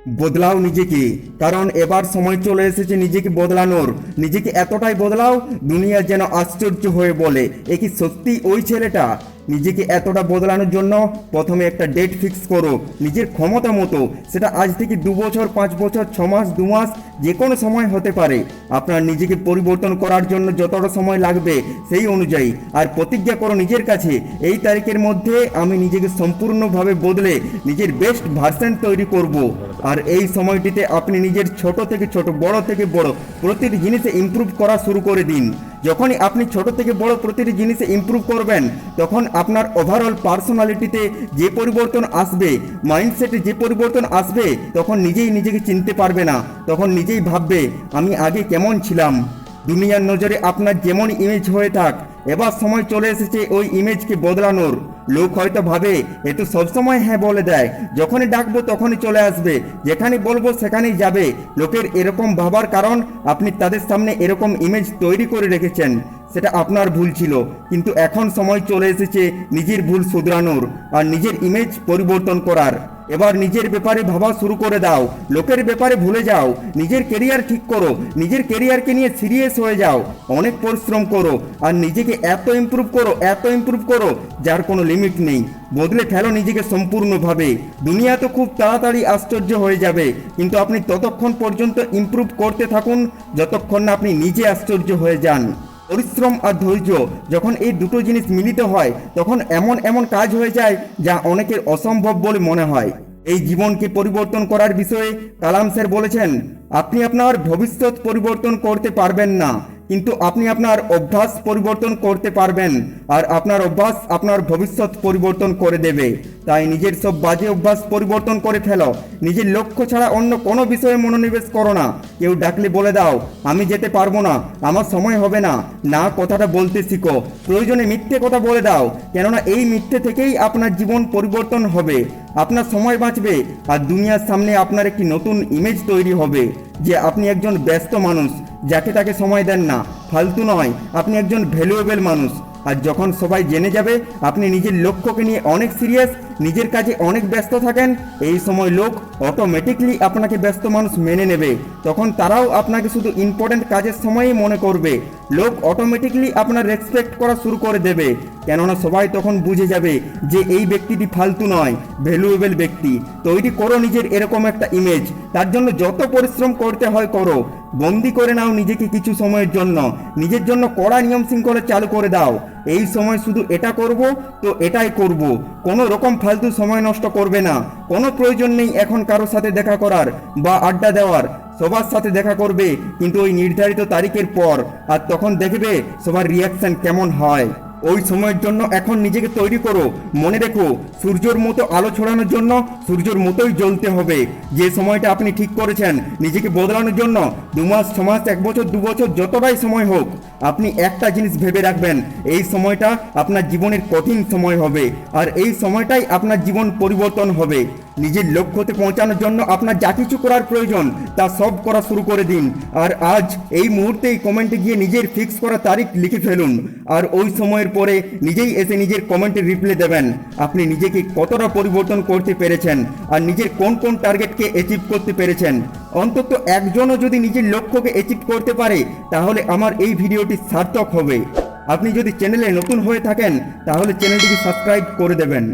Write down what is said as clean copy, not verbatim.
বদলাও নিজেকে, কারণ এবার সময় চলে এসেছে নিজেকে বদলানোর। নিজেকে এতটাই বদলাও দুনিয়া যেন আশ্চর্য হয়ে বলে, এ কি সত্যি ওই ছেলেটা। নিজেকে এতটা বদলানোর জন্য প্রথমে একটা ডেট ফিক্স করো নিজের ক্ষমতা মতো। সেটা আজ থেকে 2 বছর, 5 বছর, 6 মাস, 2 মাস, যে কোনো সময় হতে পারে। আপনার নিজেকে পরিবর্তন করার জন্য যতটা সময় লাগবে সেই অনুযায়ী। আর প্রতিজ্ঞা করো নিজের কাছে, এই তারিখের মধ্যে আমি নিজেকে সম্পূর্ণভাবে বদলে নিজের বেস্ট ভার্সন তৈরি করব। আর এই সময়টিতে আপনি নিজের ছোট থেকে ছোট, বড় থেকে বড় প্রতিটি জিনিসে ইমপ্রুভ করা শুরু করে দিন। যখনই আপনি ছোট থেকে বড় প্রতিটি জিনিসে ইমপ্রুভ করবেন, তখন আপনার ওভারঅল পার্সোনালিটিতে যে পরিবর্তন আসবে, মাইন্ডসেটে যে পরিবর্তন আসবে, তখন নিজেই নিজেকে চিনতে পারবে না। তখন নিজেই ভাববে আমি আগে কেমন ছিলাম। দুনিয়ার নজরে আপনার যেমন ইমেজ হয়ে থাক, এবার সময় চলে এসেছে ওই ইমেজকে বদলানোর। লোক হয়তো ভাবে এ তো সবসময় হ্যাঁ বলে দেয়, যখনই ডাকবো তখনই চলে আসবে, যেখানে বলবো সেখানেই যাবে। লোকের এরকম ভাবার কারণ আপনি তাদের সামনে এরকম ইমেজ তৈরি করে রেখেছেন। সেটা আপনার ভুল ছিল, কিন্তু এখন সময় চলে এসেছে নিজের ভুল শুধরানোর আর নিজের ইমেজ পরিবর্তন করার। এবার নিজের ব্যাপারে ভাবা শুরু করে দাও, লোকের ব্যাপারে ভুলে যাও। নিজের কেরিয়ার ঠিক করো, নিজের কেরিয়ারকে নিয়ে সিরিয়াস হয়ে যাও, অনেক পরিশ্রম করো আর নিজেকে এত ইমপ্রুভ করো, এত ইমপ্রুভ করো যার কোনো লিমিট নেই। বদলে ফেলো নিজেকে সম্পূর্ণভাবে। দুনিয়া তো খুব তাড়াতাড়ি আশ্চর্য হয়ে যাবে, কিন্তু আপনি ততক্ষণ পর্যন্ত ইমপ্রুভ করতে থাকুন যতক্ষণ না আপনি নিজে আশ্চর্য হয়ে যান। পরিশ্রম আর ধৈর্য যখন এই দুটো জিনিস মিলিত হয়, তখন এমন এমন কাজ হয়ে যায় যা অনেকের অসম্ভব বলে মনে হয়। এই জীবনকে পরিবর্তন করার বিষয়ে কালাম স্যার বলেছেন, আপনি আপনার ভবিষ্যৎ পরিবর্তন করতে পারবেন না, কিন্তু আপনি আপনার অভ্যাস পরিবর্তন করতে পারবেন। আর আপনার অভ্যাস আপনার ভবিষ্যৎ পরিবর্তন করে দেবে। তাই নিজের সব বাজে অভ্যাস পরিবর্তন করে ফেলো। নিজের লক্ষ্য ছাড়া অন্য কোনো বিষয়ে মনোনিবেশ করো না। কেউ ডাকলে বলে দাও আমি যেতে পারবো না, আমার সময় হবে না, না কথাটা বলতে শিখো। প্রয়োজনে মিথ্যে কথা বলে দাও, কেননা এই মিথ্যে থেকেই আপনার জীবন পরিবর্তন হবে। আপনার সময় বাঁচবে আর দুনিয়ার সামনে আপনার একটি নতুন ইমেজ তৈরি হবে যে আপনি একজন ব্যস্ত মানুষ, যাকে তাকে সময় দেন না, ফালতু নয়, আপনি একজন ভ্যালুয়েবল মানুষ। আর যখন সবাই জেনে যাবে আপনি নিজের লক্ষ্যকে নিয়ে অনেক সিরিয়াস, নিজের কাজে অনেক ব্যস্ত থাকেন, এই সময় লোক অটোমেটিকলি আপনাকে ব্যস্ত মানুষ মেনে নেবে। তখন তারাও আপনাকে শুধু ইম্পর্ট্যান্ট কাজের সময়ই মনে করবে। লোক অটোমেটিকলি আপনার রেসপেক্ট করা শুরু করে দেবে, কেননা সবাই তখন বুঝে যাবে যে এই ব্যক্তিটি ফালতু নয়, ভ্যালুয়েবল ব্যক্তি। তৈরি করো নিজের এরকম একটা ইমেজ, তার জন্য যত পরিশ্রম করতে হয় করো। বন্দি করে নাও নিজেকে কিছু সময়ের জন্য, নিজের জন্য কড়া নিয়ম শৃঙ্খলা চালু করে দাও। এই সময় শুধু এটা করব তো এটাই করব, কোনো রকম ফালতু সময় নষ্ট করবে না। কোনো প্রয়োজন নেই এখন কারোর সাথে দেখা করার বা আড্ডা দেওয়ার। সবার সাথে দেখা করবে, কিন্তু ওই নির্ধারিত তারিখের পর। আর তখন দেখবে সবার রিয়াকশন কেমন হয়। ওই সময়ের জন্য এখন নিজেকে তৈরি করো। মনে রেখো, সূর্যের মতো আলো ছড়ানোর জন্য সূর্যের মতোই জ্বলতে হবে। যে সময়টা আপনি ঠিক করেছেন নিজেকে বদলানোর জন্য, 2 মাস, 6 মাস, 1 বছর, 2 বছর, যতটাই সময় হোক, আপনি একটা জিনিস ভেবে রাখবেন, এই সময়টা আপনার জীবনের কঠিন সময় হবে। আর এই সময়টাই আপনার জীবন পরিবর্তন হবে। নিজের লক্ষ্যতে পৌঁছানোর জন্য আপনার যা কিছু করার প্রয়োজন তা সব করা শুরু করে দিন। আর আজ এই মুহূর্তেই কমেন্টে গিয়ে নিজের ফিক্স করা তারিখ লিখে ফেলুন। আর ওই সময়ের পরে নিজেই এসে নিজের কমেন্টে রিপ্লাই দেবেন আপনি নিজেকে কতটা পরিবর্তন করতে পেরেছেন আর নিজের কোন কোন টার্গেটকে অ্যাচিভ করতে পেরেছেন। অন্তত একজনও যদি নিজের লক্ষ্যকে অ্যাচিভ করতে পারে, তাহলে আমার এই ভিডিওটি সার্থক হবে। আপনি যদি চ্যানেলে নতুন হয়ে থাকেন, তাহলে চ্যানেলটিকে সাবস্ক্রাইব করে দেবেন।